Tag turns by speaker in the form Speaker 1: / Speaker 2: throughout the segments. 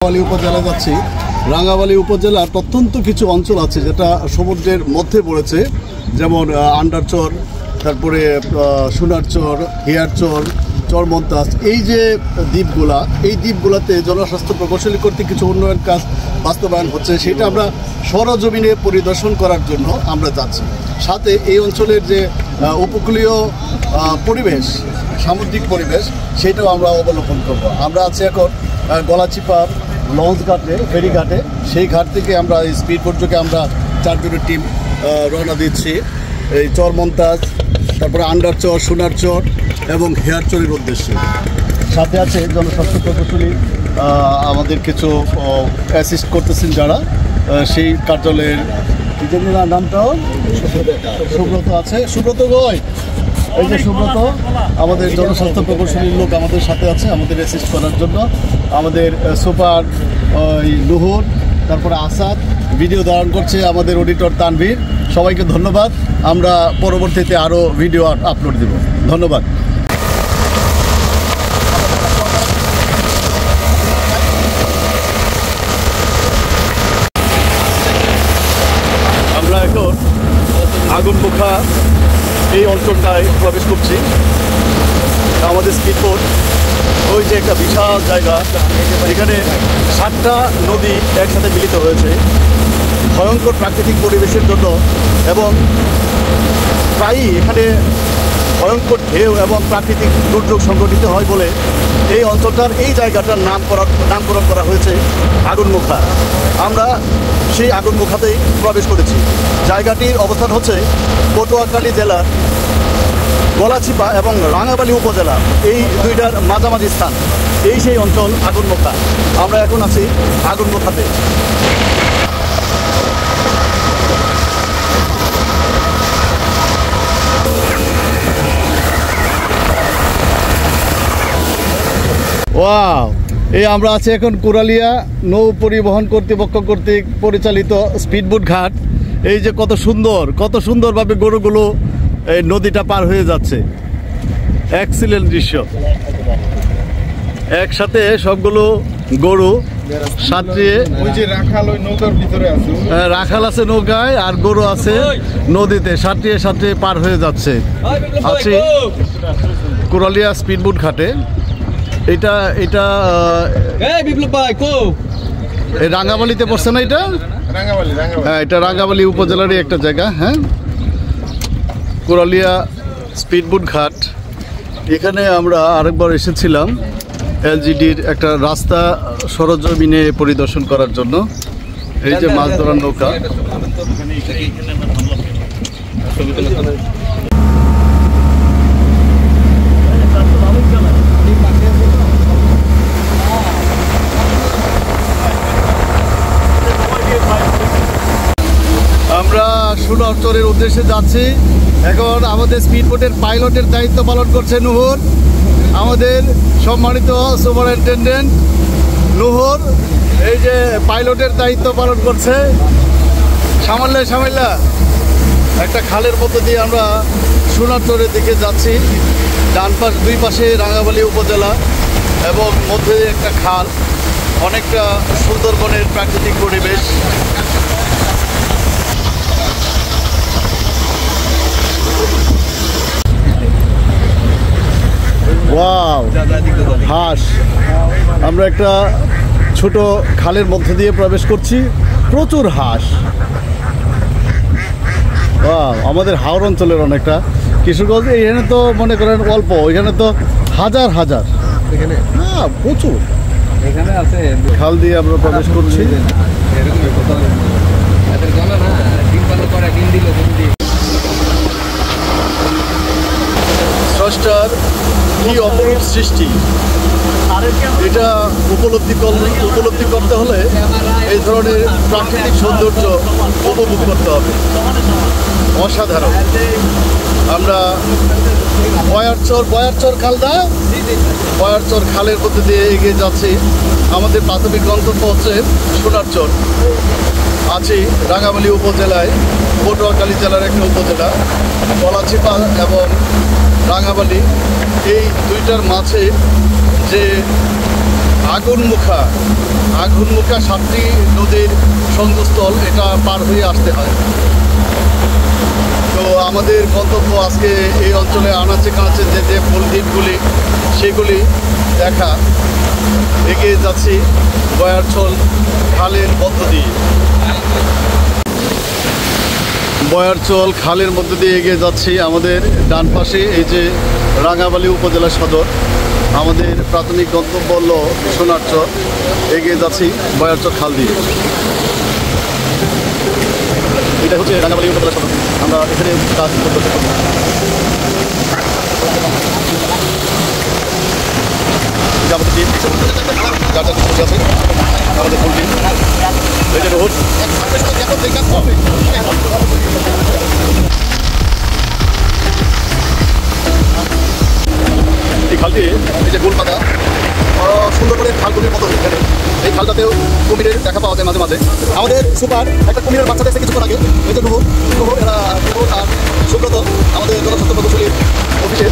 Speaker 1: রাঙ্গামালী উপজেলা যাচ্ছি। রাঙ্গামালী উপজেলার প্রত্যন্ত কিছু অঞ্চল আছে যেটা সমুদ্রের মধ্যে পড়েছে, যেমন আন্ডারচর, তারপরে সোনারচর, হিয়ারচর, চরমন্তাজ। এই যে দ্বীপগুলা, এই দ্বীপগুলোতে জনস্বাস্থ্য প্রকৌশলী কর্তৃক কিছু উন্নয়ন কাজ বাস্তবায়ন হচ্ছে, সেটা আমরা সরজমিনে পরিদর্শন করার জন্য আমরা যাচ্ছি। সাথে এই অঞ্চলের যে উপকূলীয় পরিবেশ, সামুদ্রিক পরিবেশ, সেটাও আমরা অবলোকন করব। আমরা আছি এখন গলাচিপার লঞ্চ ঘাটে, ফেরিঘাটে। সেই ঘাট থেকে আমরা স্পিড বোট যোগে আমরা 4 জনের টিম রওনা দিচ্ছি এই চরমন্তাজ, তারপরে আন্ডারচর, সোনারচর এবং হেয়ারচরের উদ্দেশ্যে। সাথে আছে জনস্বাস্থ্য প্রকৌশলী আমাদের কিছু অ্যাসিস্ট করতেছেন যারা, সেই কার্যালয়ের নামটাও সুব্রত আছে। সুব্রত গয়, এই যে সুব্রত আমাদের জনস্বাস্থ্য প্রকৌশলীর লোক আমাদের সাথে আছে আমাদের অ্যাসিস্ট করার জন্য। আমাদের সুপার নুহুর, তারপরে আসাদ, ভিডিও ধারণ করছে আমাদের অডিটর তানভীর। সবাইকে ধন্যবাদ। আমরা পরবর্তীতে আরও ভিডিও আপলোড দেব। ধন্যবাদ। আমরা এখন আগুনমুখা এই অঞ্চলটায় প্রবেশ করছি। আমাদের স্পিডবোট, ওই যে একটা বিশাল জায়গা, এখানে 7টা নদী একসাথে মিলিত হয়েছে ভয়ঙ্কর প্রাকৃতিক পরিবেশের জন্য, এবং প্রায়ই এখানে ভয়ঙ্কর ঢেউ এবং প্রাকৃতিক দুর্যোগ সংঘটিত হয় বলে এই অঞ্চলটার, এই জায়গাটার নামকরণ করা হয়েছে আগুনমুখা। আমরা সেই আগুনমুখাতেই প্রবেশ করেছি। জায়গাটির অবস্থান হচ্ছে পটুয়াখালী জেলার গলাচিপা এবং রাঙ্গামালী উপজেলা, এই দুইটার মাঝামাঝি স্থান। এই সেই অঞ্চল আগুনমুখা। আমরা এখন আছি আগুনমুখাতে। ওয়াও, এই আমরা আছি এখন কোরালিয়া নৌ পরিবহন কর্তৃপক্ষ কর্তৃক পরিচালিত স্পিডবোট ঘাট। এই যে কত সুন্দরভাবে গরুগুলো এই নদীটা পার হয়ে যাচ্ছে। এক্সিলেন্ট দৃশ্য। একসাথে সবগুলো গরু সাঁতরিয়ে, রাখাল আছে নৌকায় আর গরু আছে নদীতে, সাঁতরিয়ে পার হয়ে যাচ্ছে। আছি কোরালিয়া স্পিডবোট ঘাটে। এটা রাঙ্গামালীতে পড়ছে না? এটা হ্যাঁ, এটা রাঙ্গামালী উপজেলারই একটা জায়গা। হ্যাঁ, কোরালিয়া স্পিডবোট ঘাট। এখানে আমরা আরেকবার এসেছিলাম এলজিডির একটা রাস্তা সরজমিনে পরিদর্শন করার জন্য। এই যে মাছ ধরার নৌকা। আমরা সোনারচরের উদ্দেশ্যে যাচ্ছি। এখন আমাদের স্পিডবোটের পাইলটের দায়িত্ব পালন করছে নুহুর, আমাদের সম্মানিত সুপারিনটেনডেন্ট নুহুর। এই যে পাইলটের দায়িত্ব পালন করছে। সামাল্লা একটা খালের মধ্যে দিয়ে আমরা সোনারচরের দিকে যাচ্ছি। দুই পাশে রাঙ্গামালী উপজেলা এবং মধ্যে একটা খাল, অনেকটা সুন্দরবনের প্রাকৃতিক পরিবেশ। ওয়াও, হাঁস। আমরা একটা ছোট খালের মধ্যে দিয়ে প্রবেশ করছি, প্রচুর হাঁস। ওয়াও, আমাদের হাওড় অঞ্চলের অনেকটা। কিশোরগঞ্জ এখানে তো মনে করেন অল্প, এখানে তো হাজার এখানে। হ্যাঁ, প্রচুর। এখানে আছে খাল দিয়ে আমরা প্রবেশ করছি। স্রষ্টার কি অপরূপ সৃষ্টি, এটা উপলব্ধি করতে হলে এই ধরনের প্রাকৃতিক সৌন্দর্য উপভোগ করতে হবে। অসাধারণ। আমরা বয়ারচর খালের মধ্যে দিয়ে এগিয়ে যাচ্ছি। আমাদের প্রাথমিক গন্তব্য হচ্ছে সোনারচর। আছি রাঙ্গামালী উপজেলায়, পটুয়াখালী জেলার একটা উপজেলা। গলাচিপা এবং রাঙ্গামালী এই দুইটার মাঝে যে আগুনমুখা 7টি নদীর সংযোগস্থল, এটা পার হয়ে আসতে হয়। তো আমাদের গন্তব্য আজকে এই অঞ্চলে আনাচে কানাচে যে দ্বীপগুলি সেগুলি দেখা। এগিয়ে যাচ্ছি বয়ারছল খালের মধ্য দিয়ে। বয়ারচল খালের মধ্যে দিয়ে এগিয়ে যাচ্ছি। আমাদের ডান পাশে এই যে রাঙ্গাবালী উপজেলা সদর, আমাদের প্রাথমিক গন্তব্য হল সোনারচর। এগিয়ে যাচ্ছি বয়ারচর খাল দিয়ে। এটা হচ্ছে রাঙ্গাবালী উপজেলা সদর, আমরা এখানে কাজ করতে আমাদের ফুলটি এটা রোড। এই খালটি, এই যে গোলপাতা সুন্দর করে খালগুলির মতো এখানে, এই খালটাতেও কুমিরের দেখা পাওয়া যায় মাঝে মাঝে। আমাদের সুপার একটা কুমিরের বাচ্চা দেখছে কিছুক্ষণ আগে, এই যে নুহু এরা আর সুব্রত আমাদের জনস্বাস্থ্য প্রকৌশলীর অফিসে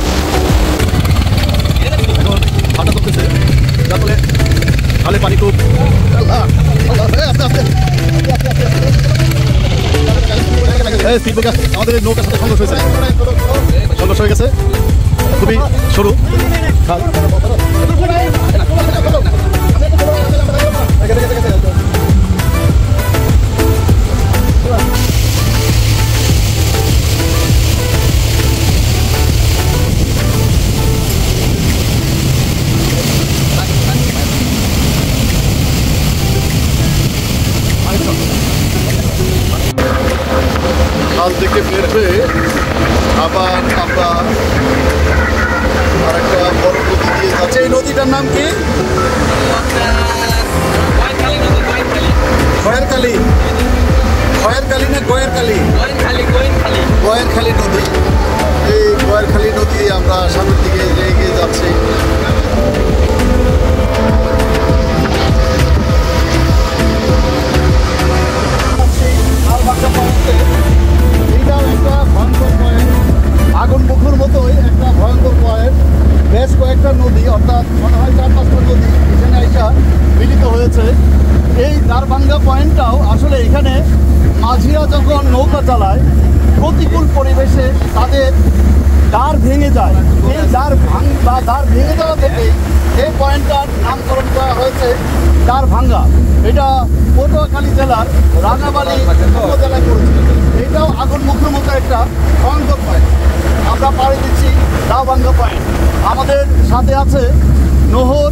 Speaker 1: এখন হাঁটা করতেছে, যার ফলে খালের পানি খুব আমাদের নৌকার সাথে সংঘর্ষ হয়ে গেছে। খুবই সরু খাল। খাল থেকে বের হয়ে আবার আমরা আরেকটা বড় নদী দিয়ে যাচ্ছে। এই নদীটার নাম কি? গয়েরখালী না গয়েরখালী? গয়েরখালী নদী। এই গয়েরখালী নদী আমরা সামনের দিকে এগিয়ে যাচ্ছি। এইটাও একটা ভয়ঙ্কর পয়েন্ট, আগুনমুখের মতোই একটা ভয়ঙ্কর পয়েন্ট। বেশ কয়েকটা নদী, অর্থাৎ মনে হয় 4-5টা নদী এখানে এসে মিলিত হয়েছে। এই দারভাঙ্গা পয়েন্টটাও আসলে এখানে মাঝিরা যখন নৌকা চালায় প্রতিকূল পরিবেশে তাদের দাঁড় ভেঙে যায়। এই দাঁড় ভেঙে যাওয়া থেকে এই পয়েন্টটার নামকরণ করা হয়েছে দারভাঙ্গা। এটা পটুয়াখালী জেলার রাঙ্গাবালী উপজেলায় পড়েছে। এটাও আগুনমুখের মতো একটা ভয়ঙ্কর পয়েন্ট। আমরা পাড়ি দিচ্ছি দারভাঙ্গা পয়েন্ট। আমাদের সাথে আছে নহর,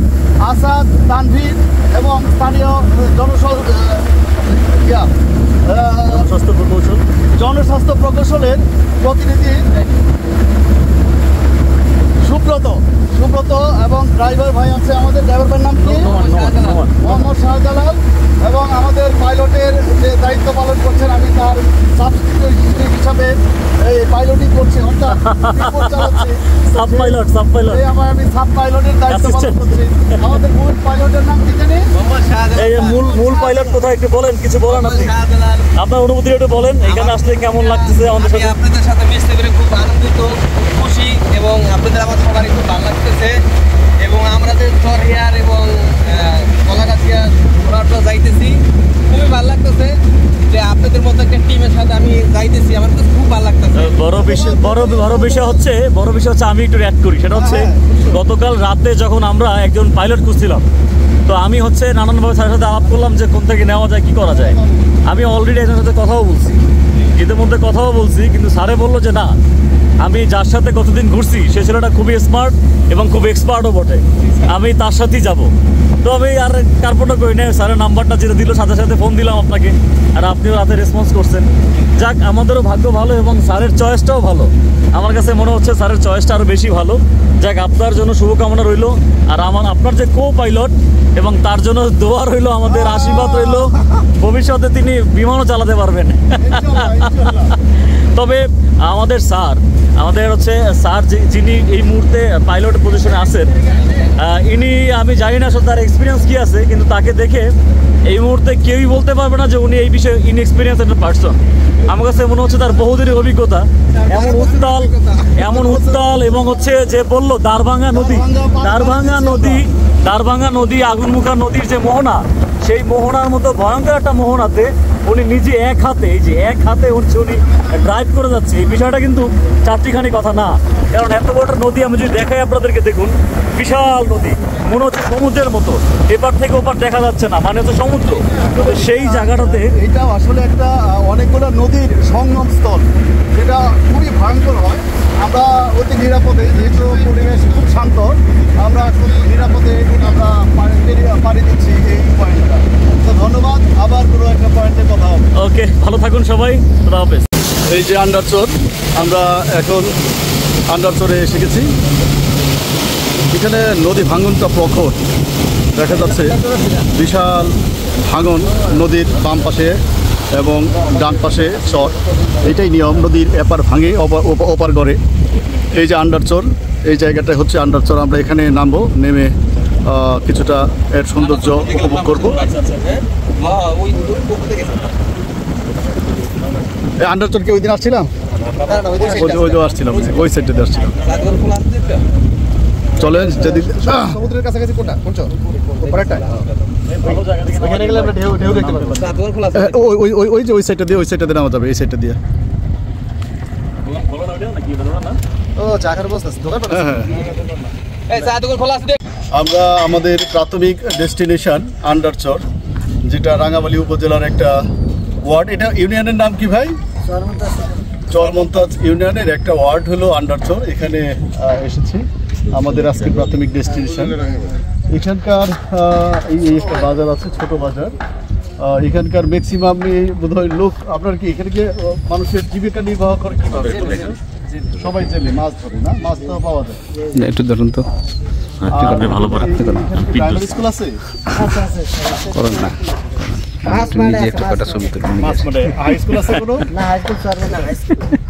Speaker 1: আসাদ, তানভীর এবং স্থানীয় জনস্বাস্থ্য প্রকৌশলের প্রতিনিধি সুব্রত এবং ড্রাইভার ভাই আছে। আমাদের ড্রাইভার ভাইয়ের নাম কি? মোহাম্মদ শাহজালাল। এবং আমাদের পাইলটের যে দায়িত্ব পালন করছেন, আমি তার সাবস্টিটিউট হিসাবে এই পাইলটিং করছি, অর্থাৎ আমি সাব পাইলটের দায়িত্ব পালন করছি। আমাদের মূল পাইলটের নাম কি জানি?
Speaker 2: মূল পাইলট কোথায় একটু বলেন, কিছু বলেন আপনি, আপনার অনুভূতি একটু বলেন। এখানে আসলে কেমন লাগতেছে? আমাদের সাথে
Speaker 3: আপনাদের সাথে মিশতে পেরে খুব আনন্দিত, খুশি, এবং আপনাদের আমার সবারই খুব ভালো লাগতেছে। এবং আমরা যে চরহিয়ার এবং কলাগাছিয়া ঘোরাটা যাইতেছি, খুবই ভালো লাগতেছে যে আপনাদের মতো একটা টিমের সাথে আমি যাইতেছি, আমার কাছে খুব ভালো লাগতেছে।
Speaker 2: বড় বিষয় হচ্ছে আমি একটু অ্যাড করি। সেটা হচ্ছে গতকাল রাতে যখন আমরা একজন পাইলট খুঁজছিলাম, তো আমি হচ্ছে নানানভাবে স্যারের সাথে আলাপ করলাম যে কোন থেকে নেওয়া যায়, কি করা যায়। আমি অলরেডি একজনের সাথে কথাও বলছি, ইতিমধ্যে কথাও বলছি, কিন্তু স্যারে বললো যে না, আমি যার সাথে কতদিন ঘুরছি সে ছেলেটা খুবই স্মার্ট এবং খুব এক্সপার্টও বটে, আমি তার সাথেই যাব। তো আমি আর কার্পণও করি না, স্যারের নাম্বারটা যেটা দিল সাথে সাথে ফোন দিলাম আপনাকে, আর আপনিও রাতে রেসপন্স করছেন। যাক, আমাদেরও ভাগ্য ভালো এবং স্যারের চয়েসটাও ভালো। আমার কাছে মনে হচ্ছে স্যারের চয়েসটা আরও বেশি ভালো। যাক, আপনার জন্য শুভকামনা রইল। আর আপনার যে কো পাইলট এবং তার জন্য দোয়া রইল, আমাদের আশীর্বাদ রইল, ভবিষ্যতে তিনি বিমানও চালাতে পারবেন। তবে আমাদের স্যার যিনি এই মুহূর্তে পাইলট পজিশনে আছেন, ইনি, আমি জানি না আসলে তার এক্সপিরিয়েন্স কী আছে, কিন্তু তাকে দেখে এই মুহূর্তে কেউই বলতে পারবে না যে উনি এই বিষয়ে ইনএক্সপিরিয়েন্স একটা পার্সন। আমার কাছে মনে হচ্ছে তার বহুদিনের অভিজ্ঞতা। এমন উত্তাল এবং হচ্ছে যে বললো দারভাঙ্গা নদী আগুনমুখা নদীর যে মোহনা, সেই মোহনার মতো ভয়ঙ্কর একটা মোহনাতে উনি নিজে এক হাতে উনি ড্রাইভ করে যাচ্ছে। এই বিষয়টা কিন্তু চারটিখানি কথা না, কারণ এত বড় নদী আমি যদি দেখাই আপনাদেরকে, দেখুন বিশাল নদী, মনে হচ্ছে সমুদ্রের মতো, এপার থেকে ওপার দেখা যাচ্ছে না, মানে হচ্ছে সমুদ্র। তো সেই জায়গাটাতে
Speaker 1: এটা আসলে একটা অনেকগুলো নদীর সঙ্গম স্থল, যেটা খুবই ভয়ঙ্কর হয়। আমরা অতি নিরাপদে, যেহেতু পরিবেশ খুব শান্ত, আমরা খুব নিরাপদে আমরা পাড়ি দিচ্ছি এই পয়েন্টটা। তো ধন্যবাদ, আবার কোনো একটা পয়েন্টে কথা হবে।
Speaker 2: ওকে, ভালো থাকুন সবাই, খোদা হাফেজ।
Speaker 1: এই যে আন্ডারচর, আমরা এখন আন্ডারচরে এসে গেছি। এখানে নদী ভাঙনটা প্রখর দেখা যাচ্ছে, বিশাল ভাঙন নদীর বাম পাশে এবং ডান পাশে চর। এটাই নিয়ম, নদীর এপার ভাঙে ওপার গড়ে। এই যে আন্ডারচর, এই জায়গাটা হচ্ছে আন্ডারচর। আমরা এখানে নামবো, নেমে কিছুটা এর সৌন্দর্য উপভোগ করবো। এই আন্ডারচরকে ওই দিন আসছিলাম, আসছিলাম ওই সাইডে আসছিলাম। চলেন যদি সমুদ্রের কাছাকাছি কোনটা ওই যে ওই সাইডটা দিয়ে নামা যাবে, এই সাইডটা দিয়ে। আমরা আমাদের প্রাথমিক ডেস্টিনেশন আন্ডারচর, যেটা রাঙ্গামালী উপজেলার একটা ওয়ার্ড। এটা ইউনিয়নের নাম কি ভাই? চরমন্তাজ ইউনিয়নের একটা ওয়ার্ড হলো আন্ডারচর। এখানে এসেছি, আমাদের আজকে প্রাথমিক ডেস্টিনেশন। এখানকার এই একটা বাজার আছে, ছোট বাজার। এখানকার ম্যাক্সিমাম বোধহয় লোক, আপনার কি এখানে গিয়ে মানুষের জীবিকা নির্বাহ করে কিভাবে? সবাই জেলে মাছ ধরে, না মাছ তো পাওয়া যায়।
Speaker 4: একটু ধরুন তো,
Speaker 2: ভালো করে
Speaker 1: প্রাইমারি স্কুল আছে,
Speaker 4: করুন না নিজে একটা কটা ছবি তুলুন।
Speaker 1: মাছ মানে হাই স্কুল আছে কোনো?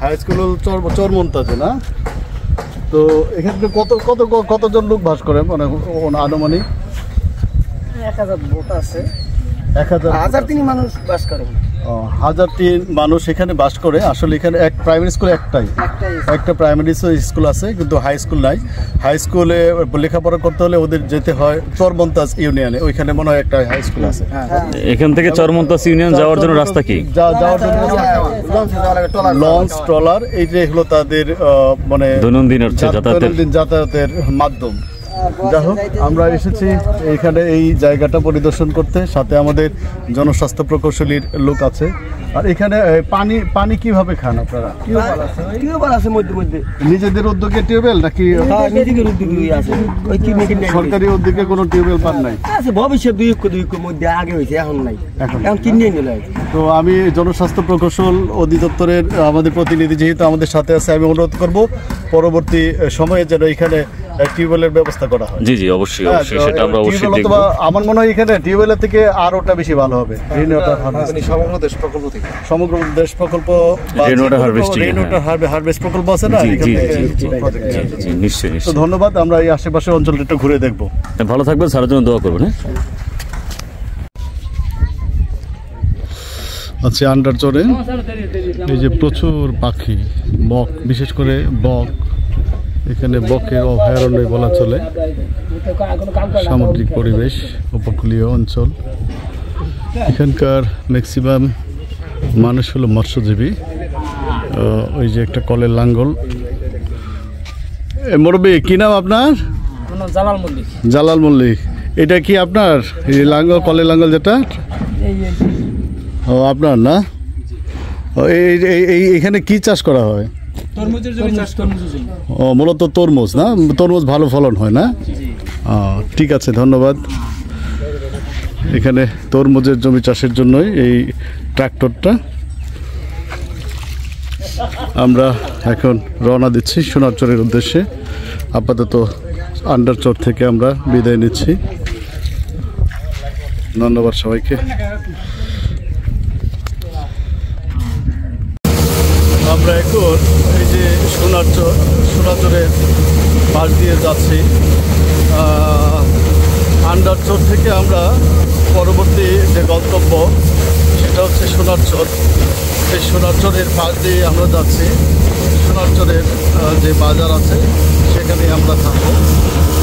Speaker 1: হাই স্কুল চরমন্তাজে না? তো এখানে কতজন লোক বাস করে, মানে আনুমানিক?
Speaker 5: 1000 ভোট আছে,
Speaker 1: 1003
Speaker 5: মানুষ বাস করে।
Speaker 1: 1003 মানুষ এখানে বাস করে। আসলে এখানে এক প্রাইমারি স্কুল একটা প্রাইমারি স্কুল আছে, কিন্তু হাই স্কুল নাই। হাই স্কুলে লেখাপড়া করতে হলে ওদের যেতে হয় চরমন্তাজ ইউনিয়নে, ওইখানে মনে হয় একটা হাই স্কুল আছে।
Speaker 2: এখান থেকে চরমন্তাজ ইউনিয়ন যাওয়ার জন্য রাস্তা কি?
Speaker 1: যাওয়ার জন্য লঞ্চ, ট্রলার, এইটাই হলো তাদের মানে দৈনন্দিন যাতায়াতের মাধ্যম। যাই হোক, আমরা এসেছি এখানে এই জায়গাটা পরিদর্শন করতে, সাথে আমাদের জনস্বাস্থ্য প্রকৌশলীর লোক আছে। আর এখানে পানি কিভাবে খান আপনারা?
Speaker 5: টিউবওয়েল আছে মধ্যে
Speaker 1: নিজেদের উদ্যোগে টিউবওয়েল নাকি সরকারি উদ্যোগে কোনো টিউবওয়েল পান নাই?
Speaker 5: ভবিষ্যৎ দুই মধ্যে আগে হয়েছে, এখন নাই, এখন কিনে নিল।
Speaker 1: তো আমি জনস্বাস্থ্য প্রকৌশল অধিদপ্তরের আমাদের প্রতিনিধি যেহেতু আমাদের সাথে আছে, আমি অনুরোধ করব পরবর্তী সময়ে যেন এখানে টিউবওয়েলের ব্যবস্থা করা হয়।
Speaker 2: জি জি, অবশ্যই সেটা আমরা অবশ্যই দেখব।
Speaker 1: আমার মনে হয় এখানে টিউবওয়েলের থেকে আর ওটা বেশি ভালো হবে। সমগ্র দেশ প্রকল্প হারভেস্ট প্রকল্প আছে না?
Speaker 2: নিশ্চয়ই।
Speaker 1: তো ধন্যবাদ, আমরা এই আশেপাশের অঞ্চলটা একটু ঘুরে দেখবো।
Speaker 2: ভালো থাকবেন, সারার জন্য দোয়া করবেন।
Speaker 1: আচ্ছা, আন্ডারচরে এই যে প্রচুর পাখি, বক, বিশেষ করে বক, এখানে বকের অভয়ারণ্য বলা চলে। সামুদ্রিক পরিবেশ, উপকূলীয় অঞ্চল। এখানকার ম্যাক্সিমাম মানুষ হলো মৎস্যজীবী। ওই যে একটা কলের লাঙ্গল। মুরব্বী, কি নাম আপনার? জালাল মল্লিক। এটা কি আপনার এই লাঙ্গল, কলের লাঙ্গল যেটা? ও আপনার না? এইখানে কি চাষ করা হয়? ও, মূলত তরমুজ না? তরমুজ ভালো ফলন হয় না? ঠিক আছে, ধন্যবাদ। এখানে তরমুজের জমি চাষের জন্যই এই ট্রাক্টরটা। আমরা এখন রওনা দিচ্ছি সোনারচরের উদ্দেশ্যে। আপাতত আন্ডারচর থেকে আমরা বিদায় নিচ্ছি। ধন্যবাদ সবাইকে। আমরা এখন এই যে সোনারচরের পাশ দিয়ে যাচ্ছি। আন্ডারচর থেকে আমরা পরবর্তী যে গন্তব্য সেটা হচ্ছে সোনারচর। এই সোনারচরের পাশ দিয়ে আমরা যাচ্ছি। সোনারচরের যে বাজার আছে সেখানে আমরা থাকবো।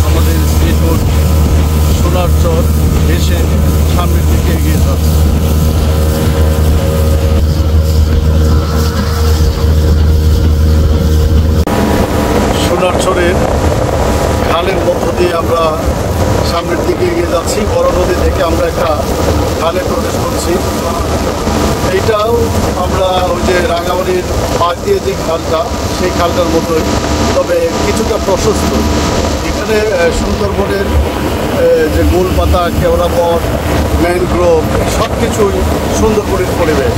Speaker 1: আমাদের স্পিডবোট সোনারচর এসে সামনের দিকে এগিয়ে যাচ্ছে। সোনারচরের খালের মধ্য দিয়ে আমরা সামনের দিকে এগিয়ে যাচ্ছি। বড় নদী থেকে আমরা একটা খালে প্রবেশ করছি। এইটাও আমরা ওই যে রাঙামাটির পাশ দিয়ে যে খালটা, সেই খালটার মতোই, তবে কিছুটা প্রশস্ত। এখানে সুন্দরবনের যে গোলপাতা, কেওড়াবন, ম্যানগ্রোভ সব কিছুই সুন্দরবনের পরিবেশ।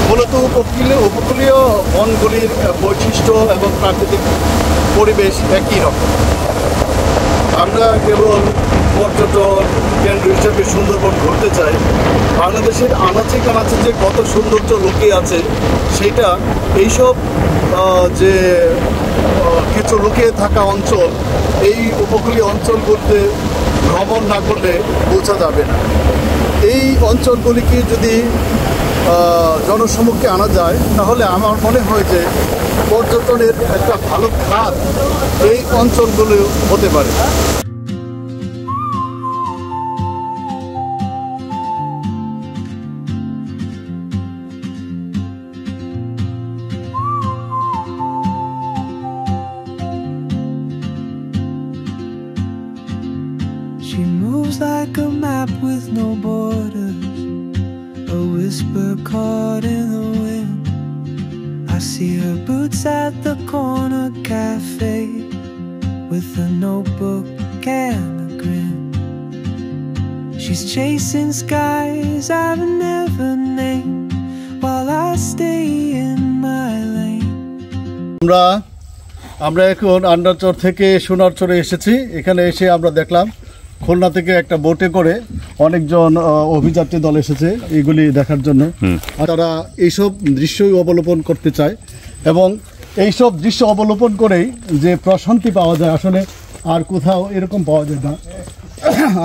Speaker 1: মূলত উপকূলীয় বনগুলির বৈশিষ্ট্য এবং প্রাকৃতিক পরিবেশ একই রকম। আমরা কেবল পর্যটন কেন্দ্র হিসেবে সুন্দরবন ঘুরতে চাই। বাংলাদেশের আনাচে কানাচে যে কত সৌন্দর্য লুকিয়ে আছে সেটা এইসব যে কিছু লুকিয়ে থাকা অঞ্চল, এই উপকূলীয় অঞ্চলগুলোতে ভ্রমণ না করলে বোঝা যাবে না। এই অঞ্চলগুলিকে যদি জনসমক্ষে আনা যায় তাহলে আমার মনে হয় যে পর্যটনের একটা ভালো খাত এই অঞ্চলগুলো হতে পারে।
Speaker 6: She moves like a map with no borders, a whisper caught in the wind. I see her boots at the corner cafe with a notebook and a grin. She's chasing skies I've never named while I stay in my lane.
Speaker 1: আমরা এখন আন্ডারচর থেকে সোনারচরে এসেছি। এখানে এসে আমরা দেখলাম খুলনা থেকে একটা বোটে করে অনেকজন অভিযাত্রী দল এসেছে এইগুলি দেখার জন্য। তারা এইসব দৃশ্যই অবলোকন করতে চায় এবং এইসব দৃশ্য অবলোকন করেই যে প্রশান্তি পাওয়া যায় আসলে আর কোথাও এরকম পাওয়া যায় না।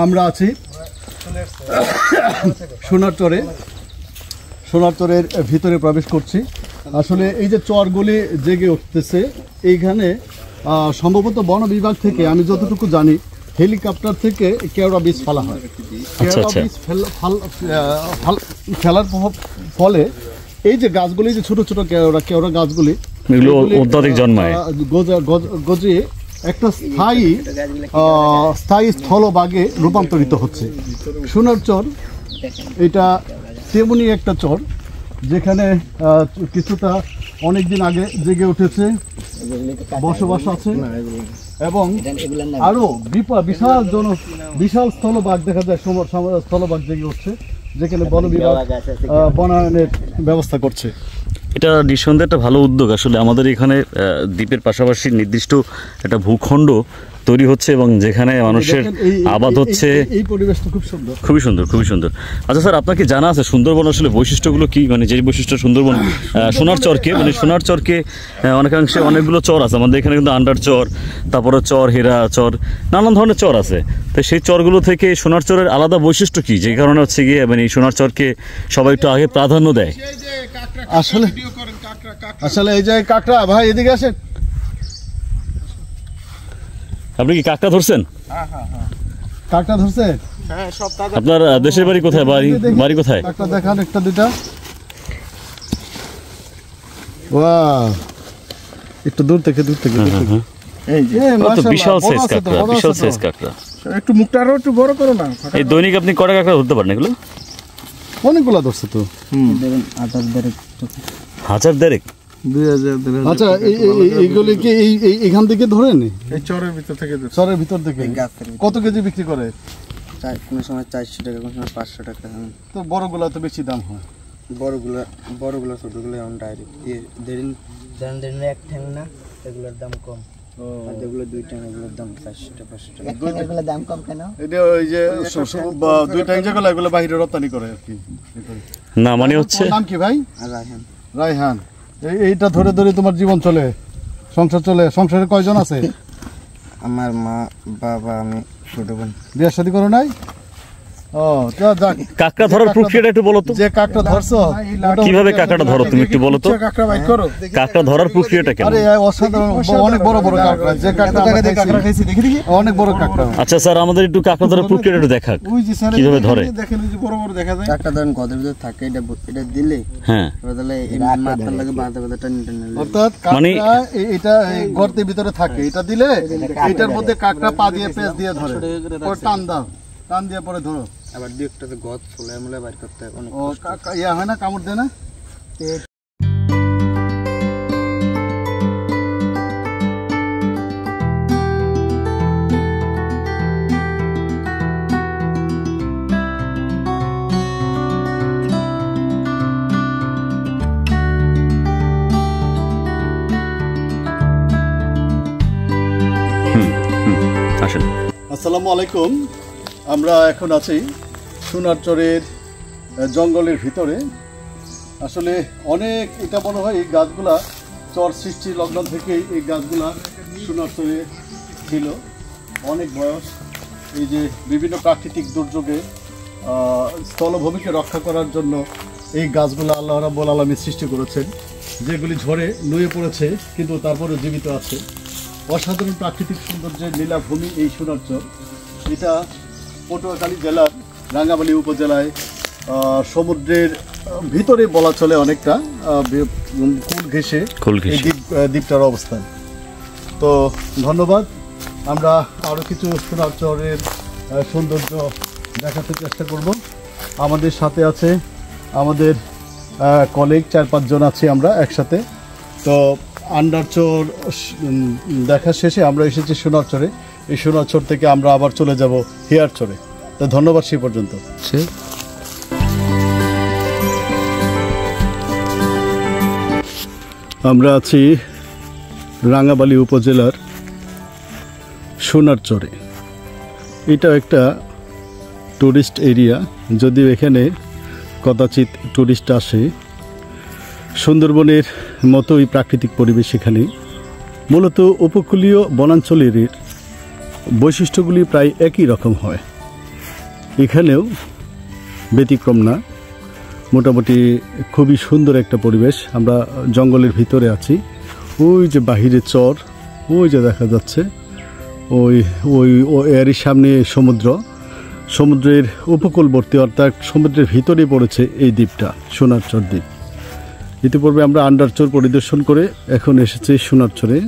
Speaker 1: আমরা আছি সোনারচরের ভিতরে প্রবেশ করছি। আসলে এই যে চরগুলি জেগে উঠতেছে এইখানে সম্ভবত বন বিভাগ থেকে আমি যতটুকু জানি হেলিকপ্টার থেকে কেওড়া বীজ ফেলা হয়। কেওড়া বীজ ফেলার ফলে এই যে গাছগুলি, যে ছোট ছোট কেওড়া গাছগুলি
Speaker 2: অত্যাধিক জন্মায়,
Speaker 1: গজিয়ে একটা স্থায়ী স্থলভাগে রূপান্তরিত হচ্ছে। সোনারচর এটা তেমনি একটা চর যেখানে কিছুটা অনেকদিন আগে জেগে উঠেছে, বসবাস আছে এবং আরো বিশাল স্থলভাগ দেখা যায়, স্থলভাগ জেগে উঠছে যেখানে বন বিভাগ বনায়নের ব্যবস্থা করছে।
Speaker 2: এটা নিঃসন্দেহে একটা ভালো উদ্যোগ। আসলে আমাদের এখানে দ্বীপের পাশাপাশি নির্দিষ্ট একটা ভূখণ্ড তৈরি হচ্ছে এবং যেখানে মানুষের আবাদ হচ্ছে,
Speaker 1: এই পরিবেশটা খুব সুন্দর,
Speaker 2: খুবই সুন্দর, খুবই সুন্দর। আচ্ছা স্যার, আপনার কি জানা আছে সুন্দরবন আসলে বৈশিষ্ট্যগুলো কি? মানে যে বৈশিষ্ট্য সুন্দরবন সোনারচরকে, মানে সোনারচরকে অনেকাংশে অনেকগুলো চর আছে আমাদের এখানে, কিন্তু আন্ডারচর, তারপরে চর, হেরা চর, নানান ধরনের চর আছে। তো সেই চরগুলো থেকে সোনারচরের আলাদা বৈশিষ্ট্য কি, যে কারণে হচ্ছে গিয়ে মানে এই সোনারচরকে সবাই একটু আগে প্রাধান্য দেয়?
Speaker 1: আসলে এই যে কাকড়া ভাই এদিকে আসেন।
Speaker 2: আপনি কি কাকড়া ধরছেন?
Speaker 1: কাকড়া ধরছে?
Speaker 2: আপনার দেশের বাড়ি কোথায়? বাড়ি কোথায়?
Speaker 1: কাকড়া দেখান একটা দুইটা। ওয়াও, একটু দূর থেকে এই যে
Speaker 2: বিশাল সাইজ কাকড়া, বিশাল সাইজ কাকড়া।
Speaker 1: একটু মুখটা আরো একটু বড় করো না।
Speaker 2: এই দৈনিক আপনি কটা কাকড়া ধরতে পারেন এগুলো?
Speaker 1: অনেকগুলো ধরছে তো।
Speaker 2: হাজার দেড়েক।
Speaker 1: আচ্ছা, এইগুলি কি এইখান থেকে ধরেন? এই চরের ভিতর থেকে? চরের ভিতর থেকে। কত কেজি বিক্রি করে?
Speaker 5: কোনো সময় 400 টাকা, কোনো সময় 500 টাকা।
Speaker 1: তো বড়গুলো তো বেশি দাম হয়।
Speaker 5: বড়গুলো ছোটগুলো এমন ডাইরেক্ট দেরিন এক ঠ্যাং না, এগুলোর দাম কম। আর যেগুলো 2 ঠ্যাং, এগুলোর দাম 400 টাকা, 500 টাকা। এগুলোর দাম কম কেন?
Speaker 1: এটা ওই যে 2 ঠ্যাং যেগুলো, এগুলো বাইরে রপ্তানি করে আর কি।
Speaker 2: না মানে হচ্ছে
Speaker 1: নাম কি ভাই?
Speaker 5: রায়হান।
Speaker 1: রায়হান, এইটা ধরে ধরে তোমার জীবন চলে, সংসার চলে? সংসারে কয়জন আছে?
Speaker 5: আমার মা, বাবা, আমি, ছোট বোন।
Speaker 1: বিয়ে শাদী করো নাই? ও যাক,
Speaker 2: কাঁকড়া ধরার প্রক্রিয়াটা একটু বলো তো,
Speaker 1: যে কাঁকড়া ধরছো
Speaker 2: কিভাবে কাঁকড়াটা ধরো তুমি একটু বলো তো,
Speaker 1: কাঁকড়া বাইক করো।
Speaker 2: কাঁকড়া ধরার প্রক্রিয়াটা কেমন?
Speaker 1: আরে অসাধারণ, অনেক বড় বড় কাঁকড়া, যে কাঁকড়া খাইছি দেখি অনেক বড় কাঁকড়া।
Speaker 2: আচ্ছা স্যার, আমাদের একটু কাঁকড়া ধরার প্রক্রিয়াটা একটু দেখাক, কিভাবে ধরে।
Speaker 1: দেখেন এই যে বড় বড় দেখা যায়।
Speaker 5: একটা ধরেন গদের ভিতর থাকে, এটা দিলে
Speaker 2: হ্যাঁ,
Speaker 5: তাহলে এই মাথার লাগে বাঁধা টানি টানি,
Speaker 1: অর্থাৎ
Speaker 2: মানে-
Speaker 1: কাঁকড়া এটা এই গর্তের ভিতরে থাকে, এটা দিলে এটার মধ্যে কাঁকড়া পা দিয়ে পেঁচ দিয়ে ধরে, পরে টান দাও, টান দিয়ে পরে ধরো।
Speaker 5: আবার দু একটাতে গদ ফুলে মুলে বাইর করতে হয়, অনেক
Speaker 1: ও ইয়া হয় না, কামড় দেয় না।
Speaker 2: আসেন।
Speaker 1: আসসালামু আলাইকুম। আমরা এখন আছি সোনারচরের জঙ্গলের ভিতরে। আসলে অনেক, এটা মনে হয় এই গাছগুলা চর সৃষ্টি লগ্ন থেকেই এই গাছগুলা সোনারচরে ছিল, অনেক বয়স। এই যে বিভিন্ন প্রাকৃতিক দুর্যোগে স্থলভূমিকে রক্ষা করার জন্য এই গাছগুলো আল্লাহ রাব্বুল আলামিন সৃষ্টি করেছেন, যেগুলি ঝড়ে নুয়ে পড়েছে কিন্তু তারপরে জীবিত আছে। অসাধারণ প্রাকৃতিক সৌন্দর্যের লীলাভূমি এই সোনারচর। এটা পটুয়াখালী জেলার রাঙ্গামালী উপজেলায় সমুদ্রের ভিতরে বলা চলে, অনেকটা কুল ঘেঁষে এই দ্বীপটার অবস্থান। তো ধন্যবাদ। আমরা আরও কিছু সোনারচরের সৌন্দর্য দেখাতে চেষ্টা করব। আমাদের সাথে আছে আমাদের কলিগ, 4-5 জন আছি আমরা একসাথে। তো আন্ডারচর দেখা শেষে আমরা এসেছি সোনারচরে। এই সোনারচর থেকে আমরা আবার চলে যাব হিয়ারচরে। তো ধন্যবাদ সেই পর্যন্ত। আমরা আছি রাঙ্গামালী উপজেলার সোনারচরে। এটা একটা টুরিস্ট এরিয়া, যদিও এখানে কদাচিৎ টুরিস্ট আসে। সুন্দরবনের মতোই প্রাকৃতিক পরিবেশ এখানে। মূলত উপকূলীয় বনাঞ্চলের বৈশিষ্ট্যগুলি প্রায় একই রকম হয়, এখানেও ব্যতিক্রম না। মোটামুটি খুবই সুন্দর একটা পরিবেশ। আমরা জঙ্গলের ভিতরে আছি। ওই যে বাহিরে চর, ওই যে দেখা যাচ্ছে, ওই ওই এরই সামনে সমুদ্র, সমুদ্রের উপকূলবর্তী, অর্থাৎ সমুদ্রের ভিতরে পড়েছে এই দ্বীপটা, সোনারচর দ্বীপ। ইতিপূর্বে আমরা আন্ডারচর পরিদর্শন করে এখন এসেছি সোনারচরে।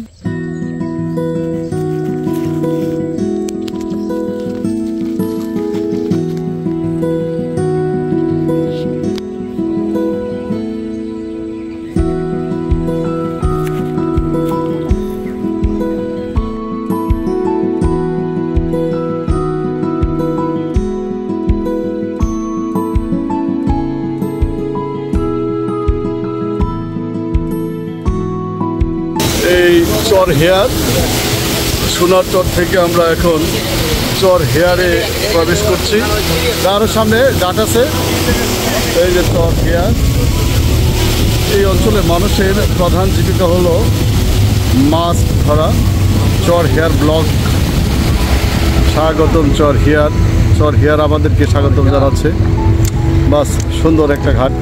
Speaker 1: এই চর হেয়ার, সোনারচর থেকে আমরা এখন চর হেয়ারে প্রবেশ করছি। তারও সামনে ঘাট আছে, এই যে চর হেয়ার। এই অঞ্চলের মানুষের প্রধান জীবিকা হলো মাছ ধরা। চর হেয়ার ব্লক, স্বাগতম চর হেয়ার। চর হেয়ার আমাদেরকে স্বাগতম জানাচ্ছে। বাস, সুন্দর একটা ঘাট।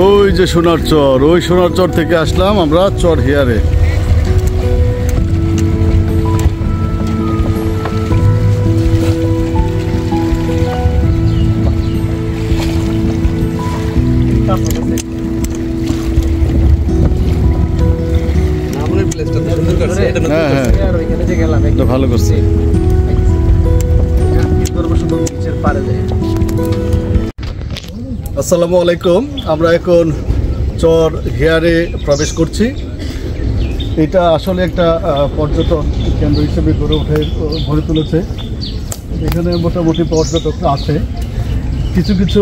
Speaker 1: ওই যে সোনারচর, ওই সোনারচর থেকে আসলাম আমরা চর হেয়ারে। হ্যাঁ হ্যাঁ, এটা ভালো করছে। আসসালামু আলাইকুম। আমরা এখন চর হেয়ারে প্রবেশ করছি। এটা আসলে একটা পর্যটন কেন্দ্র হিসেবে গড়ে তুলেছে। এখানে মোটামুটি পর্যটকরা আছে। কিছু কিছু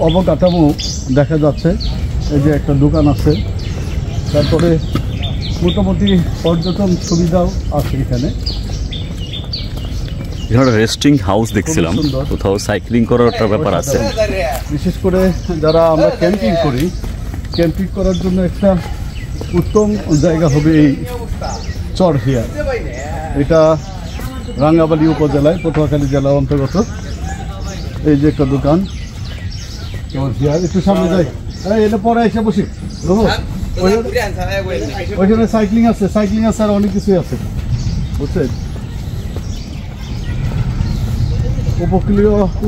Speaker 1: অবকাঠামো দেখা যাচ্ছে, এই যে একটা দোকান আছে, তারপরে মোটামুটি পর্যটন সুবিধাও আছে এখানে।
Speaker 2: এখানে রেস্টিং হাউস দেখছিলাম, কোথাও সাইক্লিং করার একটা ব্যাপার আছে।
Speaker 1: বিশেষ করে যারা আমরা ক্যাম্পিং করি ক্যাম্পিং করার জন্য একটা উত্তম জায়গা হবে এই চর হিয়ার। এটা রাঙ্গাবালী উপজেলায় পটুয়াখালী জেলার অন্তর্গত। এই যে একটা দোকান চর হিয়ার, একটু সামনে যাই, এটা পরে এসে বসি। ওইখানে সাইক্লিং আছে আর অনেক কিছুই আছে, বুঝছেন।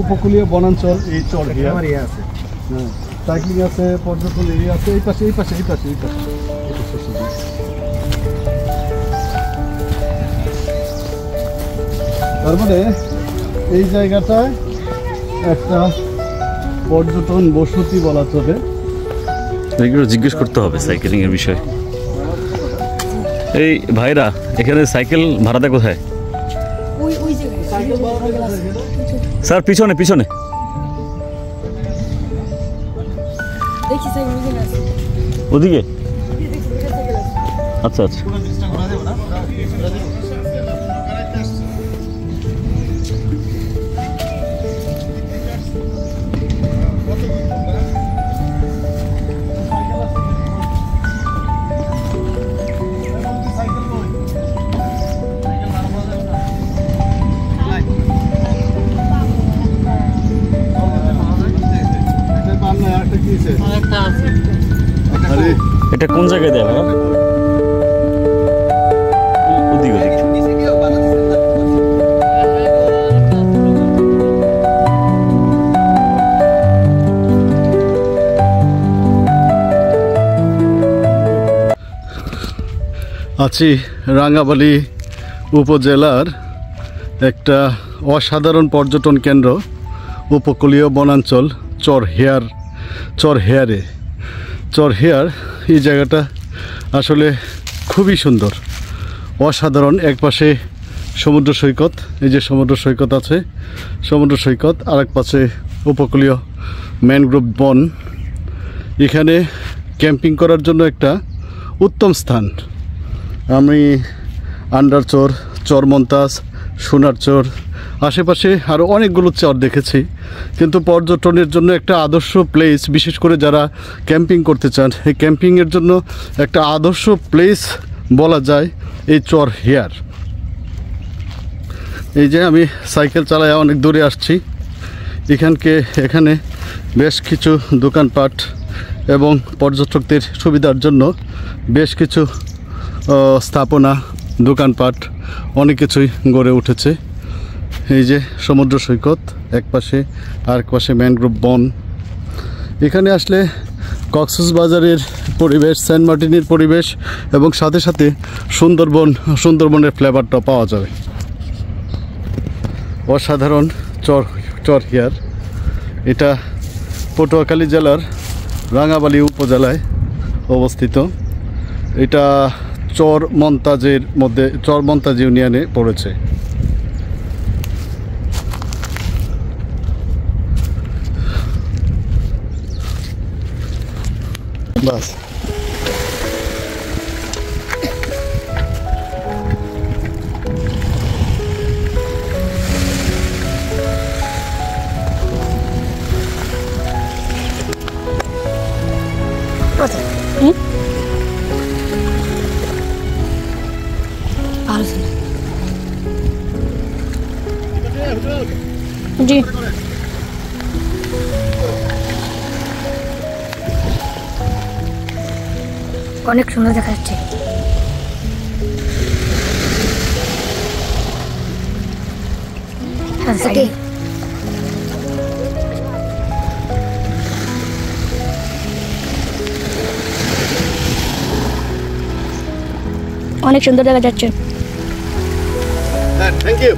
Speaker 1: উপকূলীয় বনাঞ্চল এই চর হিয়ার। হ্যাঁ, সাইক্লিং আছে, পর্যটন এরিয়া আছে, এই পাশে। তার মানে এই জায়গাটায় একটা পর্যটন বসতি বলা চলে।
Speaker 2: এগুলো জিজ্ঞেস করতে হবে সাইকেলিং এর বিষয়ে। এই ভাইরা এখানে সাইকেল ভাড়া দেয় কোথায়? স্যার পিছনে ওদিকে। আচ্ছা। এটা কোন জায়গায় দেয় ভাড়া? ওদিকে।
Speaker 1: আছি রাঙ্গাবালী উপজেলার একটা অসাধারণ পর্যটন কেন্দ্র, উপকূলীয় বনাঞ্চল চর হিয়ার। এই জায়গাটা আসলে খুবই সুন্দর, অসাধারণ। একপাশে সমুদ্র সৈকত, এই যে সমুদ্র সৈকত আছে, আর এক পাশে উপকূলীয় ম্যানগ্রোভ বন। এখানে ক্যাম্পিং করার জন্য একটা উত্তম স্থান। আমি আন্ডারচর, চর মন্তাজ, সোনার চর, আশেপাশে আরও অনেকগুলো চর দেখেছি, কিন্তু পর্যটনের জন্য একটা আদর্শ প্লেস, বিশেষ করে যারা ক্যাম্পিং করতে চান, এই ক্যাম্পিংয়ের জন্য একটা আদর্শ প্লেস বলা যায় এই চর হিয়ার। এই যে আমি সাইকেল চালায় অনেক দূরে আসছি, এখানে বেশ কিছু দোকানপাট এবং পর্যটকদের সুবিধার জন্য বেশ কিছু স্থাপনা, দোকানপাট অনেক কিছুই গড়ে উঠেছে। এই যে সমুদ্র সৈকত এক পাশে, আর এক পাশে ম্যানগ্রোভ বন। এখানে আসলে কক্সবাজারের পরিবেশ, সেন্ট মার্টিনের পরিবেশ এবং সাথে সাথে সুন্দরবনের ফ্লেভারটা পাওয়া যাবে। অসাধারণ চর হিয়ার। এটা পটুয়াখালী জেলার রাঙ্গাবালী উপজেলায় অবস্থিত। এটা চর মন্তাজ ইউনিয়নে পড়েছে। বাস
Speaker 7: জি অনেক সুন্দর দেখা যাচ্ছে। অনেক সুন্দর দেখা যাচ্ছে।
Speaker 1: Thank you.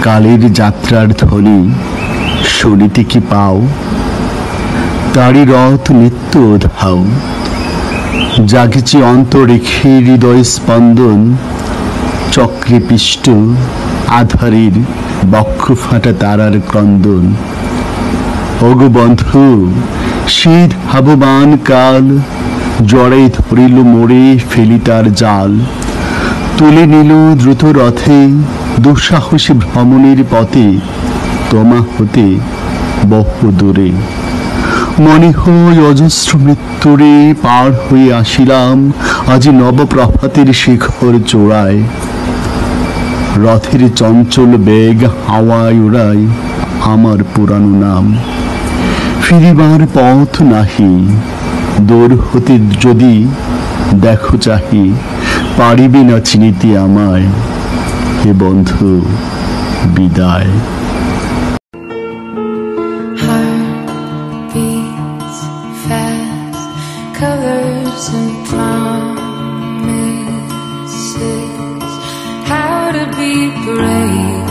Speaker 8: কালের যাত্রার ধ্বনি শুনিতে কি পাও? তারি রথ নিত্য ধাও, জাগিছি অন্তরেখে হৃদয় স্পন্দন, চক্রে পিষ্ট আধারের বক্ষ ফাটা তারার ক্রন্দন। ওগো বন্ধু, শীত হাবমান কাল জড়াই ধরিল মোড়ে ফেলি তার জাল, তুলে নিল দ্রুত রথে দুঃসাহসী ভ্রমণের পথে, তোমা হতে বহু দূরে। মনে হয় অজস্র মৃত্যুরে পার হয়ে আসিলাম আজি নবপ্রভাতের শিখর চূড়ায়। রথের চঞ্চল বেগ হাওয়ায় উড়ায় আমার পুরানো নাম। ফিরিবার পথ নাহি, দূর হতে যদি দেখো চাহি, পারিবে না চিনিতে আমায়। হে বন্ধু, বিদায়।
Speaker 6: Heartbeats fast, colors and promises. How to be brave?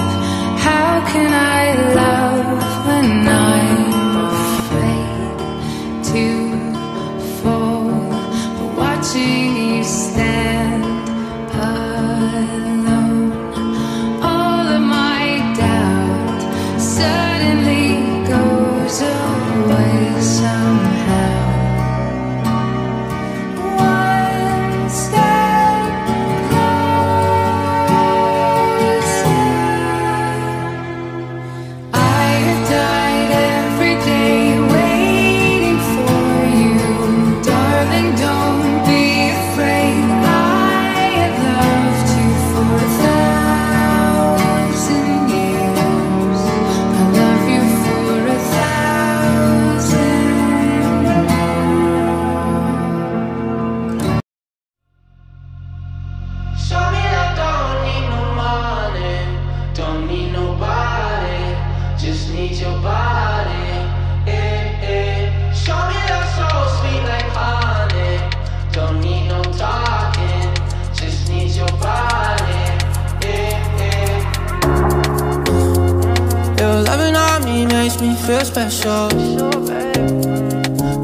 Speaker 6: How can I love when I'm afraid to fall? But watching you stand alone, all of my doubt suddenly goes away somehow. One step closer. I have died every day waiting for you, darling. Don't be afraid. I have loved you for 1,000 years. I love you for 1,000 more.
Speaker 9: Show me I don't need no money, don't need nobody, just need your body. Show me that soul sweet like honey, don't need no talking, just need your body.
Speaker 6: Your loving on me makes me feel special.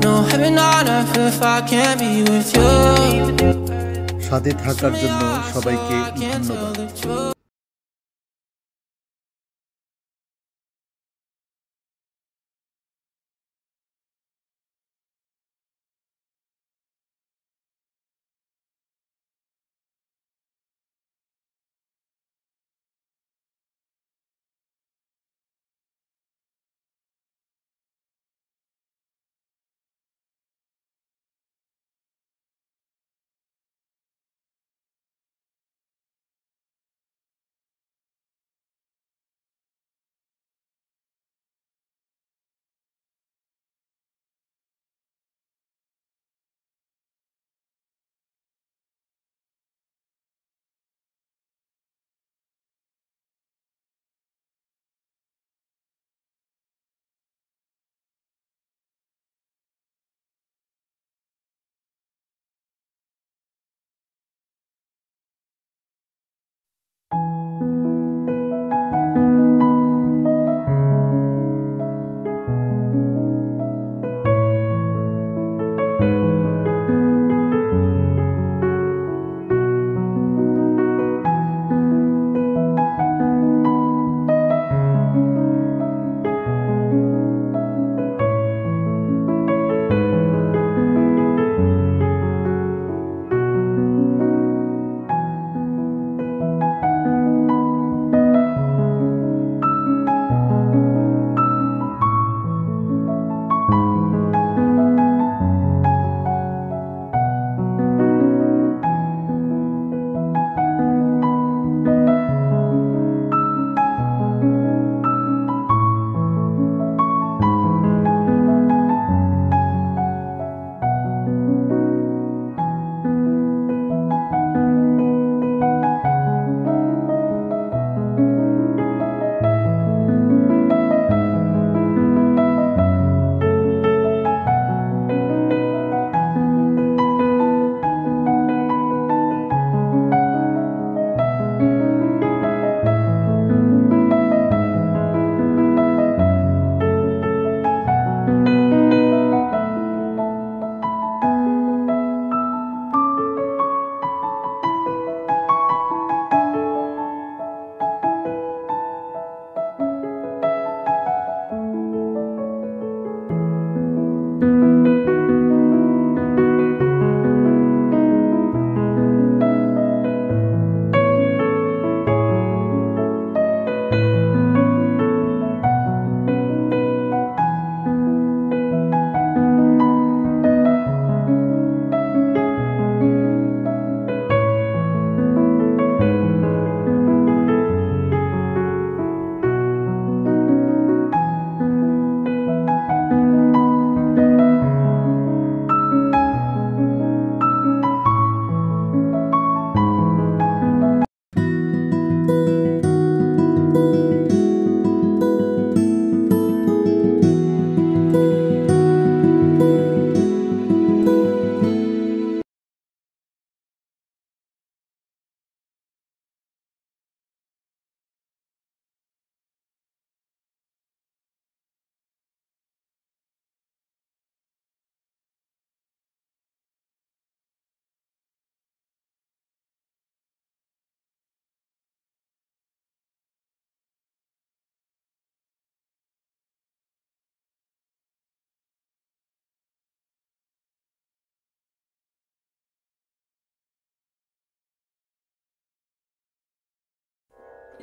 Speaker 6: No heaven on earth if I can't be with you.
Speaker 1: সাথে থাকার জন্য সবাইকে
Speaker 6: I can't tell
Speaker 1: ধন্যবাদ।
Speaker 6: the truth.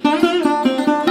Speaker 6: Thank you.